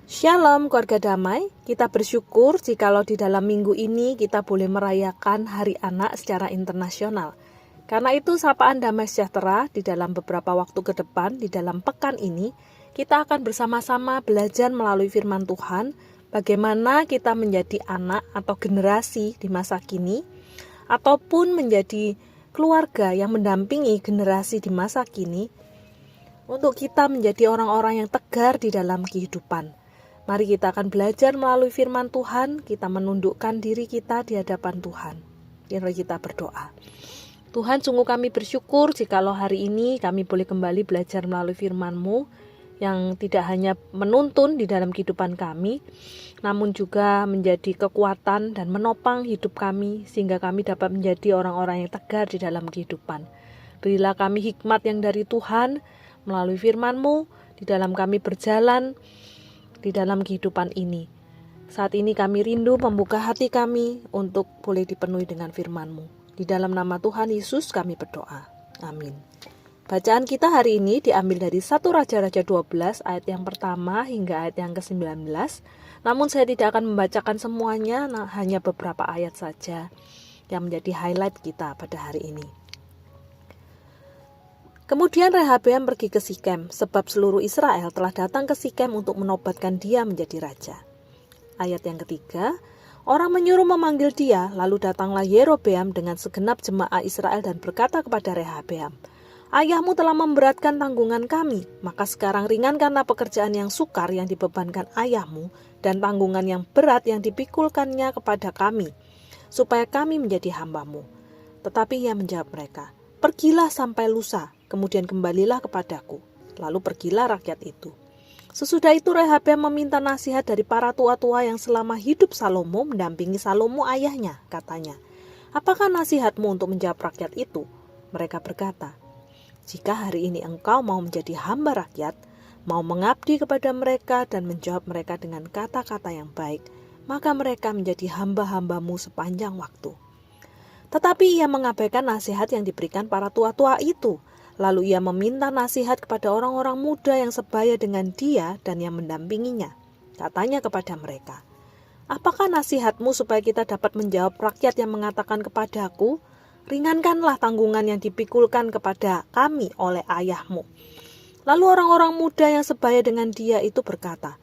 Shalom keluarga damai, kita bersyukur jikalau di dalam minggu ini kita boleh merayakan Hari Anak secara internasional. Karena itu sapaan damai sejahtera di dalam beberapa waktu ke depan, di dalam pekan ini, kita akan bersama-sama belajar melalui firman Tuhan, bagaimana kita menjadi anak atau generasi di masa kini, ataupun menjadi keluarga yang mendampingi generasi di masa kini, untuk kita menjadi orang-orang yang tegar di dalam kehidupan. Mari kita akan belajar melalui firman Tuhan, kita menundukkan diri kita di hadapan Tuhan. Mari kita berdoa. Tuhan, sungguh kami bersyukur jikalau hari ini kami boleh kembali belajar melalui firman-Mu yang tidak hanya menuntun di dalam kehidupan kami, namun juga menjadi kekuatan dan menopang hidup kami sehingga kami dapat menjadi orang-orang yang tegar di dalam kehidupan. Berilah kami hikmat yang dari Tuhan melalui firman-Mu di dalam kami berjalan di dalam kehidupan ini. Saat ini kami rindu membuka hati kami untuk boleh dipenuhi dengan firman-Mu. Di dalam nama Tuhan Yesus kami berdoa. Amin. Bacaan kita hari ini diambil dari 1 Raja-Raja 12 ayat yang pertama hingga ayat yang ke-19. Namun saya tidak akan membacakan semuanya, hanya beberapa ayat saja yang menjadi highlight kita pada hari ini. Kemudian Rehabeam pergi ke Sikem, sebab seluruh Israel telah datang ke Sikem untuk menobatkan dia menjadi raja. Ayat yang ketiga, orang menyuruh memanggil dia, lalu datanglah Yerobeam dengan segenap jemaah Israel dan berkata kepada Rehabeam, "Ayahmu telah memberatkan tanggungan kami, maka sekarang ringankanlah pekerjaan yang sukar yang dibebankan ayahmu dan tanggungan yang berat yang dipikulkannya kepada kami, supaya kami menjadi hamba-Mu." Tetapi ia menjawab mereka, "Pergilah sampai lusa, kemudian kembalilah kepadaku." Lalu pergilah rakyat itu. Sesudah itu Rehabeam meminta nasihat dari para tua-tua yang selama hidup Salomo mendampingi Salomo ayahnya. Katanya, "Apakah nasihatmu untuk menjawab rakyat itu?" Mereka berkata, "Jika hari ini engkau mau menjadi hamba rakyat, mau mengabdi kepada mereka dan menjawab mereka dengan kata-kata yang baik, maka mereka menjadi hamba-hambamu sepanjang waktu." Tetapi ia mengabaikan nasihat yang diberikan para tua-tua itu. Lalu ia meminta nasihat kepada orang-orang muda yang sebaya dengan dia dan yang mendampinginya. Katanya kepada mereka, "Apakah nasihatmu supaya kita dapat menjawab rakyat yang mengatakan kepadaku, 'Ringankanlah tanggungan yang dipikulkan kepada kami oleh ayahmu'?" Lalu orang-orang muda yang sebaya dengan dia itu berkata,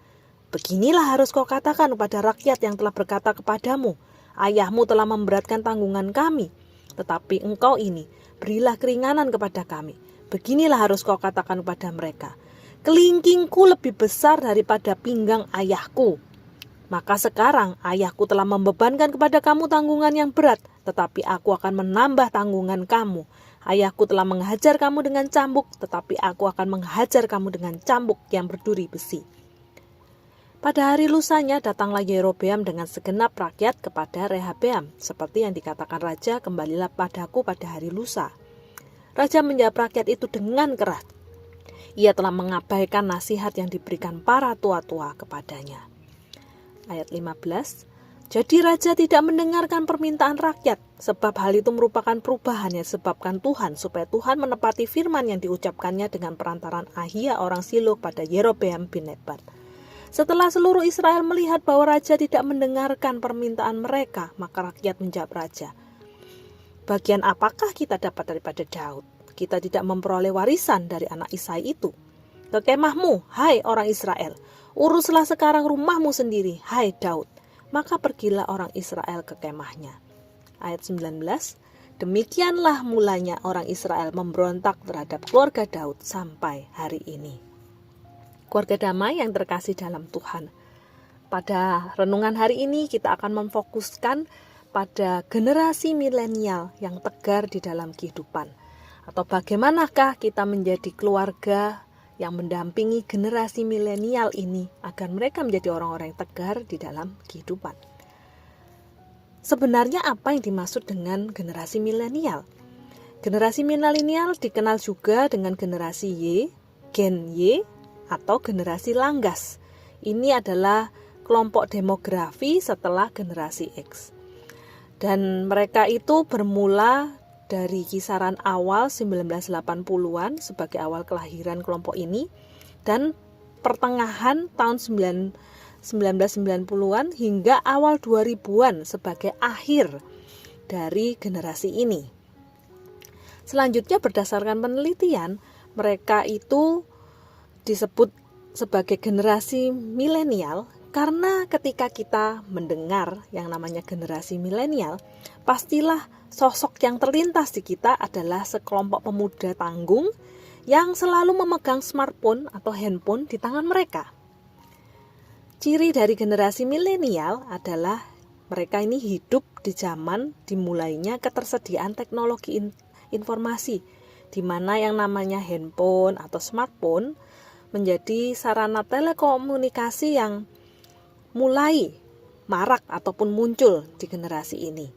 "Beginilah harus kau katakan kepada rakyat yang telah berkata kepadamu, 'Ayahmu telah memberatkan tanggungan kami,' tetapi engkau ini, berilah keringanan kepada kami. Beginilah harus kau katakan kepada mereka, 'Kelingkingku lebih besar daripada pinggang ayahku. Maka sekarang ayahku telah membebankan kepada kamu tanggungan yang berat, tetapi aku akan menambah tanggungan kamu. Ayahku telah menghajar kamu dengan cambuk, tetapi aku akan menghajar kamu dengan cambuk yang berduri besi.'" Pada hari lusanya datanglah Yerobeam dengan segenap rakyat kepada Rehabeam, seperti yang dikatakan raja, "Kembalilah padaku pada hari lusa." Raja menjawab rakyat itu dengan keras. Ia telah mengabaikan nasihat yang diberikan para tua-tua kepadanya. Ayat 15, jadi raja tidak mendengarkan permintaan rakyat, sebab hal itu merupakan perubahan yang disebabkan Tuhan, supaya Tuhan menepati firman yang diucapkannya dengan perantaran Ahia orang Silo pada Yerobeam bin Nebat. Setelah seluruh Israel melihat bahwa raja tidak mendengarkan permintaan mereka, maka rakyat menjawab raja, "Bagian apakah kita dapat daripada Daud? Kita tidak memperoleh warisan dari anak Isai itu. Ke kemahmu, hai orang Israel, uruslah sekarang rumahmu sendiri, hai Daud." Maka pergilah orang Israel ke kemahnya. Ayat 19, demikianlah mulanya orang Israel memberontak terhadap keluarga Daud sampai hari ini. Keluarga damai yang terkasih dalam Tuhan, pada renungan hari ini kita akan memfokuskan pada generasi milenial yang tegar di dalam kehidupan, atau bagaimanakah kita menjadi keluarga yang mendampingi generasi milenial ini agar mereka menjadi orang-orang yang tegar di dalam kehidupan. Sebenarnya apa yang dimaksud dengan generasi milenial? Generasi milenial dikenal juga dengan generasi Y, Gen Y, atau generasi Langgas. Ini adalah kelompok demografi setelah generasi X. Dan mereka itu bermula dari kisaran awal 1980-an sebagai awal kelahiran kelompok ini, dan pertengahan tahun 1990-an hingga awal 2000-an sebagai akhir dari generasi ini. Selanjutnya berdasarkan penelitian, mereka itu disebut sebagai generasi milenial karena ketika kita mendengar yang namanya generasi milenial, pastilah sosok yang terlintas di kita adalah sekelompok pemuda tanggung yang selalu memegang smartphone atau handphone di tangan mereka. Ciri dari generasi milenial adalah mereka ini hidup di zaman dimulainya ketersediaan teknologi informasi, di mana yang namanya handphone atau smartphone menjadi sarana telekomunikasi yang mulai marak ataupun muncul di generasi ini.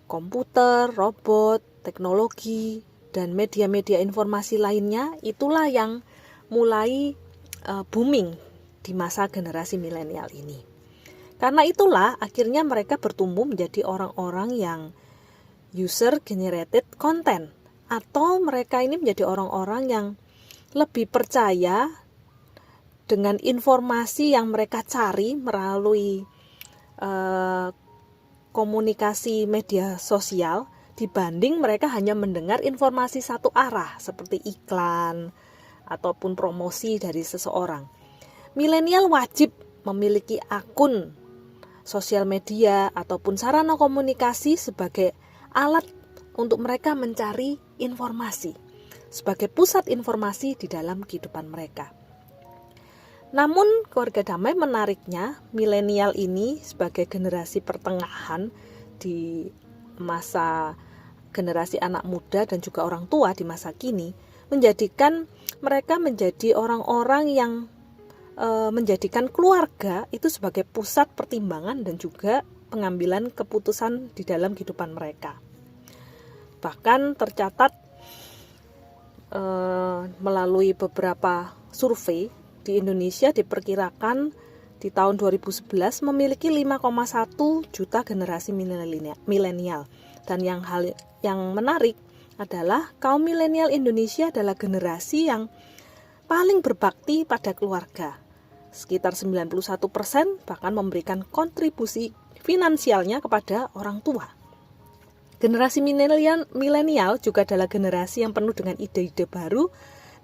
Komputer, robot, teknologi, dan media-media informasi lainnya itulah yang mulai booming di masa generasi milenial ini. Karena itulah akhirnya mereka bertumbuh menjadi orang-orang yang user generated content, atau mereka ini menjadi orang-orang yang lebih percaya dengan informasi yang mereka cari melalui komunikasi media sosial dibanding mereka hanya mendengar informasi satu arah seperti iklan ataupun promosi dari seseorang. Milenial wajib memiliki akun sosial media ataupun sarana komunikasi sebagai alat untuk mereka mencari informasi, sebagai pusat informasi di dalam kehidupan mereka. Namun keluarga damai menariknya, milenial ini sebagai generasi pertengahan di masa generasi anak muda dan juga orang tua di masa kini, menjadikan mereka menjadi orang-orang yang menjadikan keluarga itu sebagai pusat pertimbangan dan juga pengambilan keputusan di dalam kehidupan mereka. Bahkan tercatat melalui beberapa survei di Indonesia diperkirakan di tahun 2011 memiliki 5,1 juta generasi milenial. Dan yang menarik adalah kaum milenial Indonesia adalah generasi yang paling berbakti pada keluarga. Sekitar 91% bahkan memberikan kontribusi finansialnya kepada orang tua. Generasi milenial juga adalah generasi yang penuh dengan ide-ide baru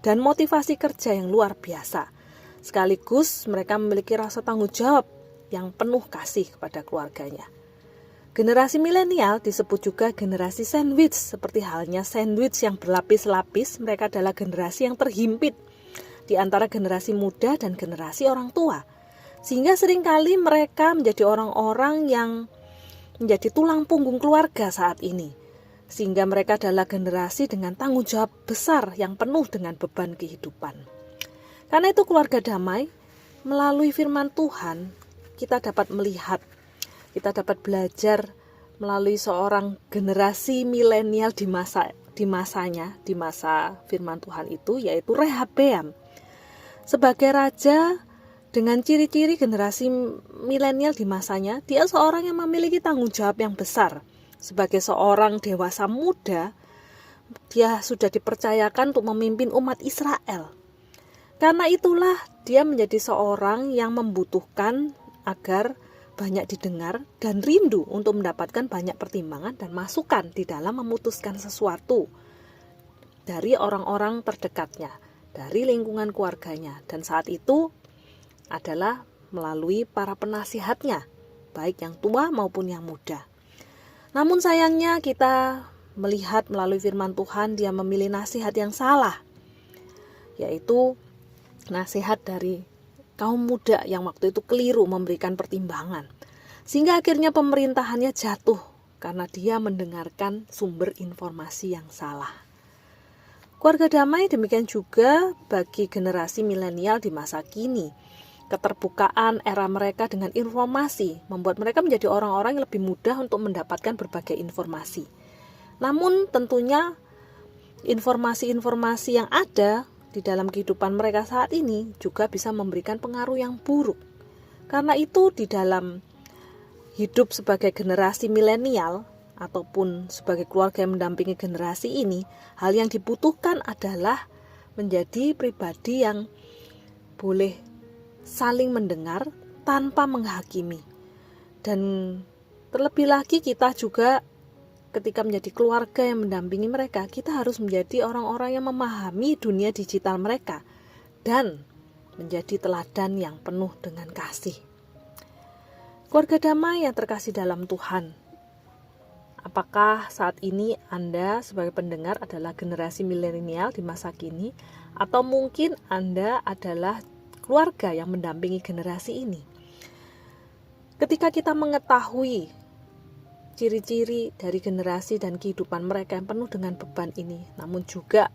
dan motivasi kerja yang luar biasa. Sekaligus mereka memiliki rasa tanggung jawab yang penuh kasih kepada keluarganya. Generasi milenial disebut juga generasi sandwich, seperti halnya sandwich yang berlapis-lapis. Mereka adalah generasi yang terhimpit di antara generasi muda dan generasi orang tua, sehingga seringkali mereka menjadi orang-orang yang menjadi tulang punggung keluarga saat ini, sehingga mereka adalah generasi dengan tanggung jawab besar yang penuh dengan beban kehidupan. Karena itu keluarga damai, melalui firman Tuhan kita dapat melihat, kita dapat belajar melalui seorang generasi milenial di masa firman Tuhan itu, yaitu Rehabeam. Sebagai raja dengan ciri-ciri generasi milenial di masanya, dia seorang yang memiliki tanggung jawab yang besar. Sebagai seorang dewasa muda, dia sudah dipercayakan untuk memimpin umat Israel. Karena itulah dia menjadi seorang yang membutuhkan agar banyak didengar dan rindu untuk mendapatkan banyak pertimbangan dan masukan di dalam memutuskan sesuatu dari orang-orang terdekatnya, dari lingkungan keluarganya, dan saat itu adalah melalui para penasihatnya, baik yang tua maupun yang muda. Namun sayangnya kita melihat melalui firman Tuhan dia memilih nasihat yang salah, yaitu nasihat dari kaum muda yang waktu itu keliru memberikan pertimbangan, sehingga akhirnya pemerintahannya jatuh karena dia mendengarkan sumber informasi yang salah. Keluarga damai demikian juga bagi generasi milenial di masa kini. Keterbukaan era mereka dengan informasi membuat mereka menjadi orang-orang yang lebih mudah untuk mendapatkan berbagai informasi. Namun tentunya informasi-informasi yang ada di dalam kehidupan mereka saat ini juga bisa memberikan pengaruh yang buruk. Karena itu di dalam hidup sebagai generasi milenial ataupun sebagai keluarga yang mendampingi generasi ini, hal yang dibutuhkan adalah menjadi pribadi yang boleh saling mendengar tanpa menghakimi. Dan terlebih lagi kita juga ketika menjadi keluarga yang mendampingi mereka, kita harus menjadi orang-orang yang memahami dunia digital mereka dan menjadi teladan yang penuh dengan kasih. Keluarga damai yang terkasih dalam Tuhan, apakah saat ini Anda sebagai pendengar adalah generasi milenial di masa kini, atau mungkin Anda adalah keluarga yang mendampingi generasi ini? Ketika kita mengetahui ciri-ciri dari generasi dan kehidupan mereka yang penuh dengan beban ini, namun juga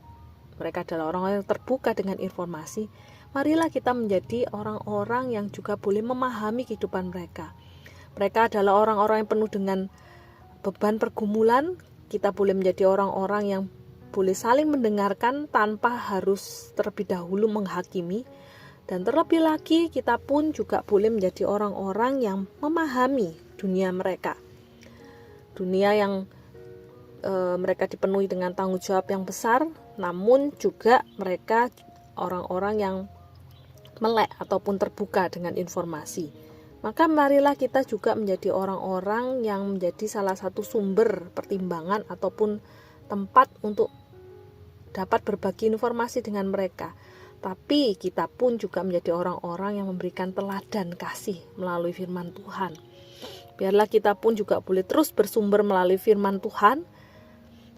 mereka adalah orang-orang yang terbuka dengan informasi, marilah kita menjadi orang-orang yang juga boleh memahami kehidupan mereka. Mereka adalah orang-orang yang penuh dengan beban pergumulan. Kita boleh menjadi orang-orang yang boleh saling mendengarkan tanpa harus terlebih dahulu menghakimi. Dan terlebih lagi kita pun juga boleh menjadi orang-orang yang memahami dunia mereka. Dunia yang mereka dipenuhi dengan tanggung jawab yang besar, namun juga mereka orang-orang yang melek ataupun terbuka dengan informasi. Maka marilah kita juga menjadi orang-orang yang menjadi salah satu sumber pertimbangan ataupun tempat untuk dapat berbagi informasi dengan mereka. Tapi kita pun juga menjadi orang-orang yang memberikan teladan kasih melalui firman Tuhan. Biarlah kita pun juga boleh terus bersumber melalui firman Tuhan,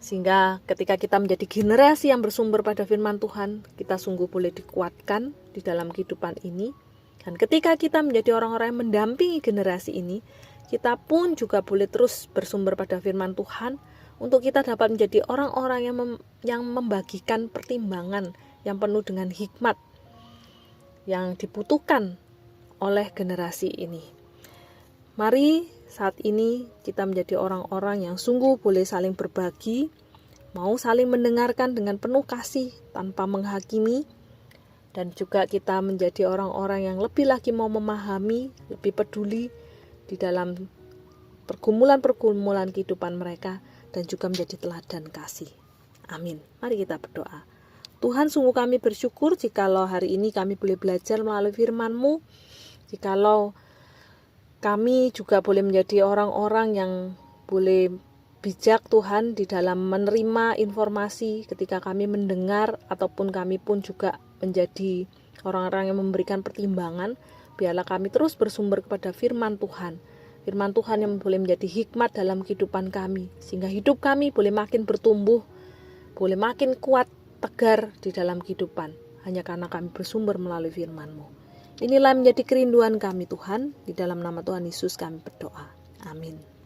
sehingga ketika kita menjadi generasi yang bersumber pada firman Tuhan, kita sungguh boleh dikuatkan di dalam kehidupan ini. Dan ketika kita menjadi orang-orang yang mendampingi generasi ini, kita pun juga boleh terus bersumber pada firman Tuhan, untuk kita dapat menjadi orang-orang yang membagikan pertimbangan yang penuh dengan hikmat yang dibutuhkan oleh generasi ini. Mari saat ini kita menjadi orang-orang yang sungguh boleh saling berbagi, mau saling mendengarkan dengan penuh kasih tanpa menghakimi, dan juga kita menjadi orang-orang yang lebih lagi mau memahami, lebih peduli di dalam pergumulan-pergumulan kehidupan mereka, dan juga menjadi teladan kasih. Amin. Mari kita berdoa. Tuhan, sungguh kami bersyukur jikalau hari ini kami boleh belajar melalui firman-Mu, jikalau kami juga boleh menjadi orang-orang yang boleh bijak Tuhan di dalam menerima informasi ketika kami mendengar, ataupun kami pun juga menjadi orang-orang yang memberikan pertimbangan. Biarlah kami terus bersumber kepada firman Tuhan. Firman Tuhan yang boleh menjadi hikmat dalam kehidupan kami, sehingga hidup kami boleh makin bertumbuh, boleh makin kuat, tegar di dalam kehidupan, hanya karena kami bersumber melalui firman-Mu. Inilah menjadi kerinduan kami Tuhan, di dalam nama Tuhan Yesus kami berdoa. Amin.